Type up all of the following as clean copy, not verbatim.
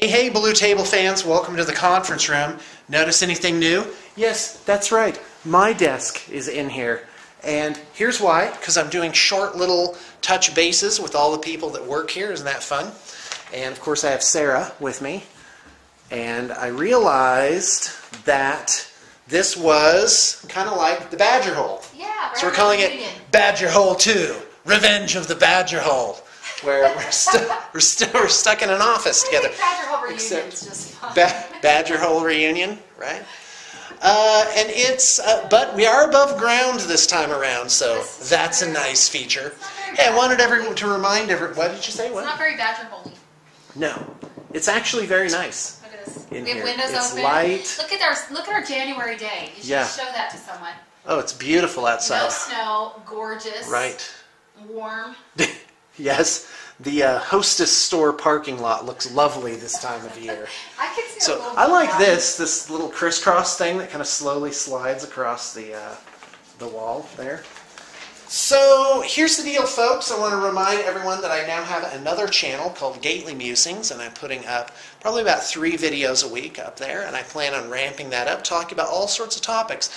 Hey, hey, Blue Table fans, welcome to the conference room. Notice anything new? Yes, that's right. My desk is in here. And here's why, because I'm doing short little touch bases with all the people that work here. Isn't that fun? And of course I have Sarah with me. And I realized that this was kind of like the Badger Hole. Yeah, right. So we're calling it Badger Hole 2, Revenge of the Badger Hole. Where we're stuck in an office together. Badger Hole reunion is just fun. Badger Hole reunion, right? And it's, but we are above ground this time around, so that's a nice feature. Hey, I wanted everyone to remind everyone. What did you say? What? It's not very Badger Hole-y. No, it's actually very nice. Look at this. In we have here. windows It's open. light. Look at our January day. You should show that to someone. Oh, it's beautiful outside. No snow, gorgeous. Right. Warm. Yes, the Hostess store parking lot looks lovely this time of year. I can see So a little I like bit this little crisscross thing that kind of slowly slides across the wall there. So here's the deal, folks. I want to remind everyone that I now have another channel called Gately Musings, and I'm putting up probably about 3 videos a week up there, and I plan on ramping that up, talking about all sorts of topics.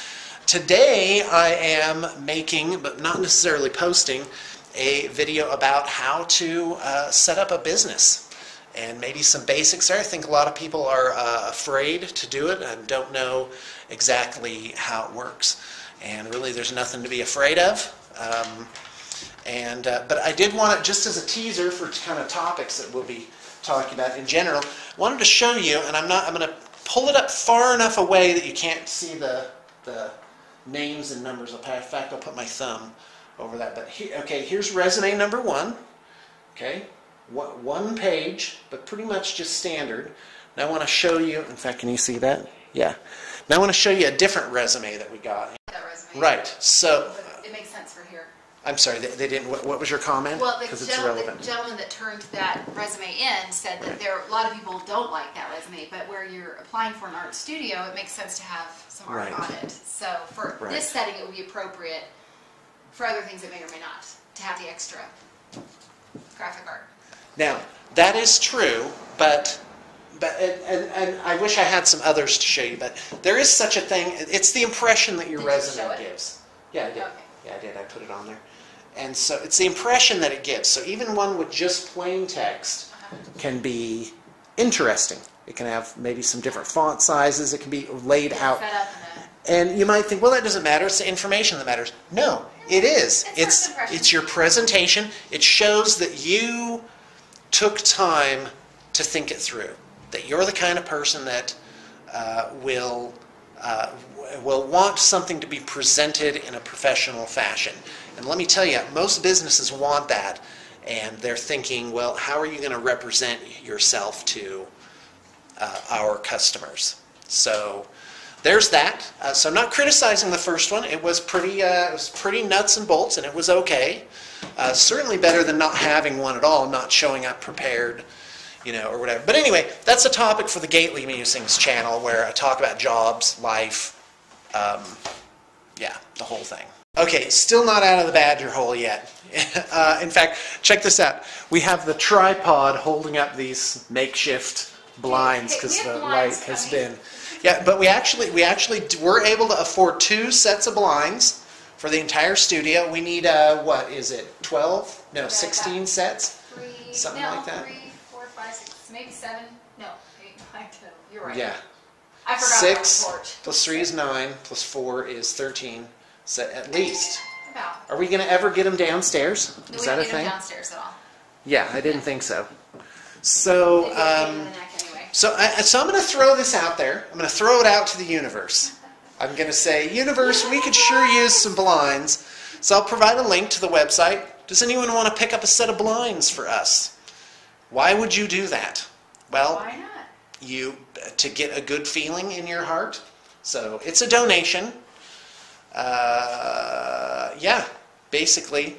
Today I am making, but not necessarily posting, a video about how to set up a business and maybe some basics there. I think a lot of people are afraid to do it and don't know exactly how it works, and really there's nothing to be afraid of. But I did want it just as a teaser for kind of topics that we'll be talking about in general. I wanted to show you, and I'm going to pull it up far enough away that you can't see the names and numbers. In fact, I'll put my thumb over that. But okay, here's resume number 1. Okay, one page, but pretty much just standard. Now I want to show you. In fact, can you see that? Yeah. Now I want to show you a different resume that we got. that resume. Right. So it makes sense for here. I'm sorry. They didn't. What was your comment? Well, Because the it's irrelevant. gentleman that turned that resume in said that a lot of people don't like that resume, but where you're applying for an art studio, it makes sense to have some art on it. So for this setting, it would be appropriate. For other things, it may or may not, to have the extra graphic art. Now that is true, but I wish I had some others to show you. But there is such a thing. It's the impression that your resume gives. Yeah, I did. Okay. Yeah, I did. I put it on there. And so it's the impression that it gives. So even one with just plain text can be interesting. It can have maybe some different font sizes. It can be laid out. And you might think, well, that doesn't matter. It's the information that matters. No, it is. It's your presentation. It shows that you took time to think it through. That you're the kind of person that will want something to be presented in a professional fashion. And let me tell you, most businesses want that, and they're thinking, well, how are you going to represent yourself to our customers? So there's that. So I'm not criticizing the first one. It was pretty nuts and bolts, and it was okay. Certainly better than not having one at all, not showing up prepared, or whatever. But anyway, that's a topic for the Gately Musings channel, where I talk about jobs, life, yeah, the whole thing. Okay, still not out of the Badger Hole yet. In fact, check this out. We have the tripod holding up these makeshift blinds because the light has been. Yeah, but we actually were able to afford 2 sets of blinds for the entire studio. We need what is it? 12? No, 16 sets. Something like that. 3, 4, 5, 6, maybe 7. No, 8, 9, 10. You're right. Yeah. I forgot 6 plus 3 is 9 plus 4 is 13. So at least. About. Are we going to ever get them downstairs? Is that a thing? We didn't get them downstairs at all. Yeah, I didn't think so. So, so I'm going to throw this out there. I'm going to throw it out to the universe. I'm going to say, universe, we could sure use some blinds. So I'll provide a link to the website. Does anyone want to pick up a set of blinds for us? Why would you do that? Well, why not? To get a good feeling in your heart. So it's a donation. Yeah, basically.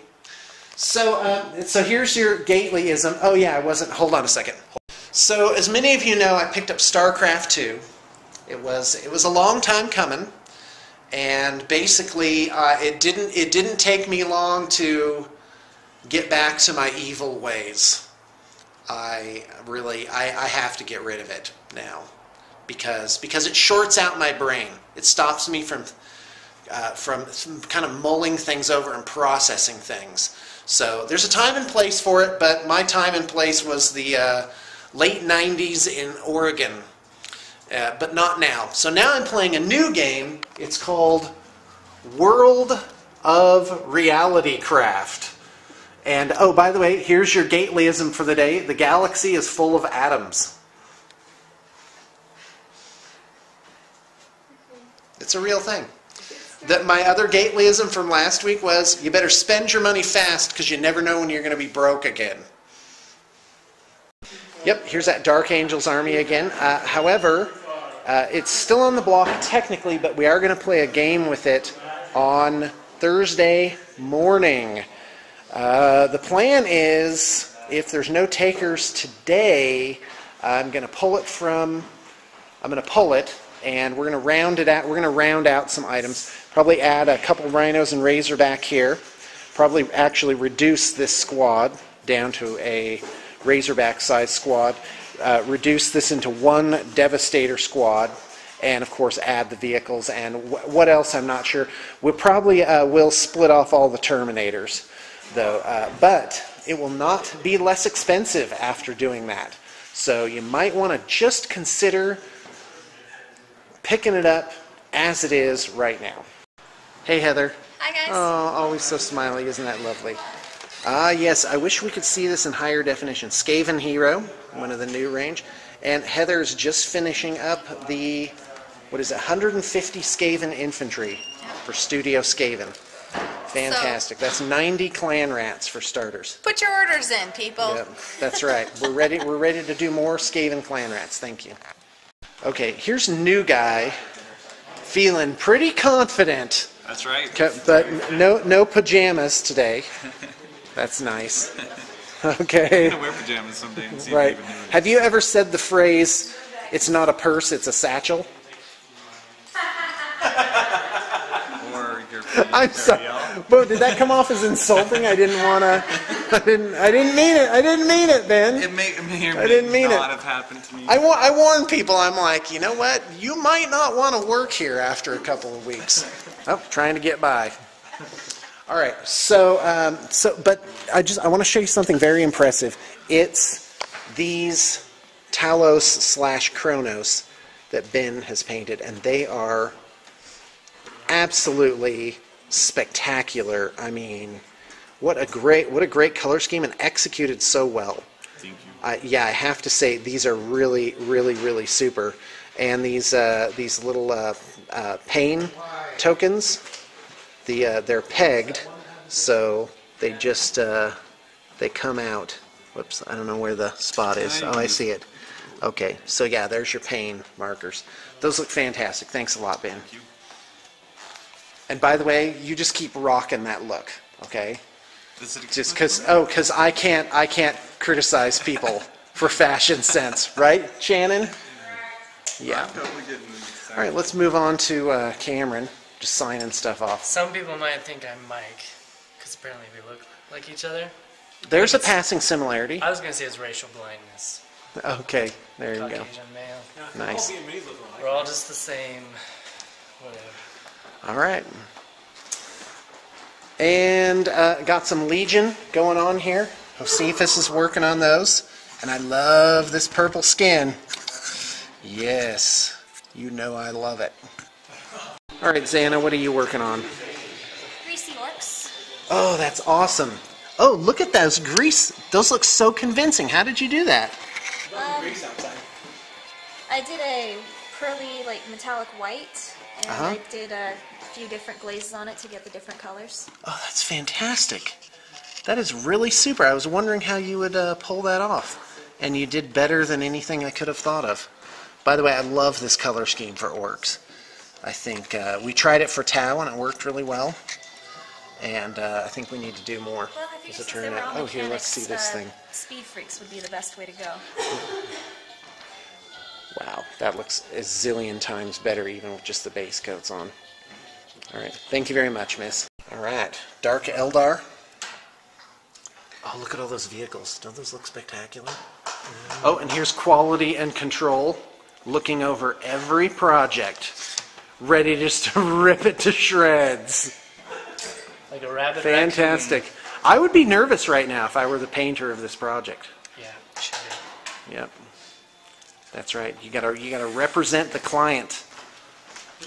So so here's your Gatelyism. Oh yeah, hold on a second. So as many of you know, I picked up StarCraft 2. It was a long time coming, and basically it didn't take me long to get back to my evil ways. I have to get rid of it now because it shorts out my brain. It stops me from kind of mulling things over and processing things. So there's a time and place for it, but my time and place was the late 90s in Oregon, but not now. So now I'm playing a new game. It's called World of Reality Craft. And oh, by the way, here's your Gatelyism for the day. The galaxy is full of atoms. It's a real thing. My other Gatelyism from last week was, you better spend your money fast because you never know when you're going to be broke again. Yep, here's that Dark Angel's army again. However, it's still on the block technically, but we are going to play a game with it on Thursday morning. The plan is, if there's no takers today, I'm going to pull it, and we're going to round it out. We're going to round out some items. Probably add a couple rhinos and razorback here. Probably actually reduce this squad down to a razorback size squad. Reduce this into one devastator squad, and of course add the vehicles and what else I'm not sure. We probably will split off all the Terminators, though, but it will not be less expensive after doing that. So you might want to just consider picking it up as it is right now. Hey Heather. Hi guys. Oh, always so smiley, isn't that lovely? Ah yes, I wish we could see this in higher definition. Skaven Hero, one of the new range, and Heather's just finishing up the, what is it, 150 Skaven infantry for Studio Skaven. Fantastic. That's 90 clan rats for starters. Put your orders in, people. Yep, that's right. We're ready to do more Skaven clan rats. Thank you. Okay, here's a new guy feeling pretty confident. That's right. But no pajamas today. That's nice. Okay. I'm gonna wear pajamas someday and see Right. if I even know it. Have you ever said the phrase, "It's not a purse, it's a satchel"? Or your I'm sorry. But did that come off as insulting? I didn't want to. I didn't mean it. I didn't mean it, Ben. It may I didn't mean not it. have happened to me. I warn people. I'm like, you know what? You might not want to work here after a couple of weeks. Oh, trying to get by. All right. So but I want to show you something very impressive. It's these Talos / Kronos that Ben has painted, and they are absolutely spectacular. I mean, what a great color scheme, and executed so well. Thank you. Yeah, I have to say these are really super. And these little pain tokens, they're pegged, so they just they come out. Whoops, I don't know where the spot is. Oh, I see it. Okay, so yeah, there's your pain markers. Those look fantastic. Thanks a lot, Ben. Thank you. And by the way, you just keep rocking that look, okay? Does it Just because I can't criticize people for fashion sense, right, Shannon? Yeah. I'm totally getting this. All right, let's move on to Cameron, just signing stuff off. Some people might think I'm Mike, because apparently we look like each other. There's a passing similarity. I was going to say it's racial blindness. Okay, there you go. Caucasian male. Nice. We're all just the same. Whatever. All right. And got some Legion going on here. Josephus is working on those. And I love this purple skin. Yes, you know I love it. All right, Xana, what are you working on? Greasy orcs. Oh, that's awesome. Oh, look at those grease. Those look so convincing. How did you do that? I did a pearly, like, metallic white, and I did a few different glazes on it to get the different colors. Oh, that's fantastic. That is really super. I was wondering how you would pull that off. And you did better than anything I could have thought of. By the way, I love this color scheme for orcs. I think we tried it for Tau and it worked really well. And I think we need to do more. Well, I think As it since turned they were out. all Oh, here, let's see this thing. Speed Freaks would be the best way to go. Wow, that looks a zillion times better even with just the base coats on. All right, thank you very much, miss. All right, Dark Eldar. Oh, look at all those vehicles. Don't those look spectacular? Oh, and here's quality and control, looking over every project, ready just to rip it to shreds. Like a rabbit. Fantastic. I would be nervous right now if I were the painter of this project. Yeah, sure. Yep. That's right. You gotta represent the client.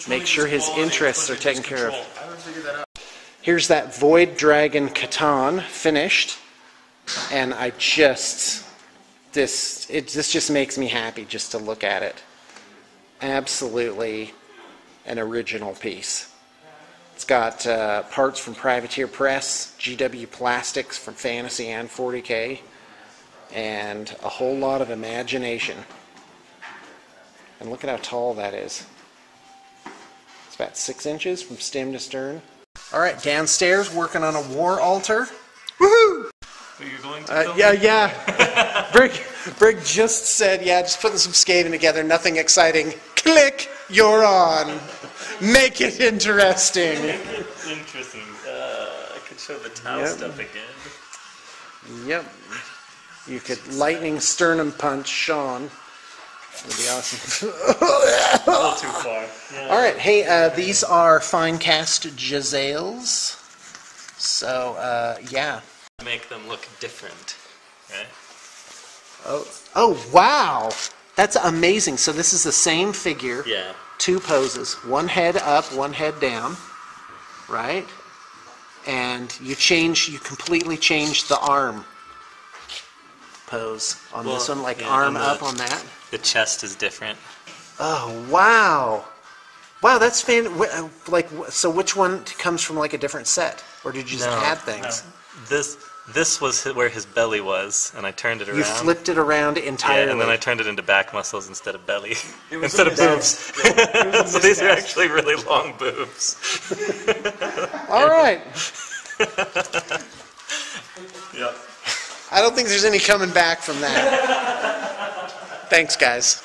Make sure his interests are taken care of. I haven't figured that out. Here's that Void Dragon Catan finished, and this just makes me happy just to look at it. Absolutely an original piece. It's got parts from Privateer Press, GW Plastics from Fantasy and 40K, and a whole lot of imagination. And look at how tall that is. It's about 6 inches from stem to stern. All right, downstairs working on a war altar. Woohoo! But you're going to Yeah. Brig just said, yeah, just putting some scathing together, nothing exciting. Click, you're on. Make it interesting. Interesting. I could show the towel stuff again. Yep. You could lightning sternum punch Sean. That'd be awesome. A little too far. Yeah. All right, hey, these are fine cast Giselles. So, yeah. Make them look different, right? Oh, wow. That's amazing. So this is the same figure. Yeah. 2 poses. One head up, one head down. Right? And you completely change the arm pose on this one, like arm up on that. The chest is different. Oh, wow. Wow, that's so which one comes from like a different set? Or did you just add things? No. This was where his belly was, and I turned it around. You flipped it around entirely. Yeah, and then I turned it into back muscles instead of belly. Instead of boobs. So these are actually really long boobs. All right. Yep. I don't think there's any coming back from that. Thanks, guys.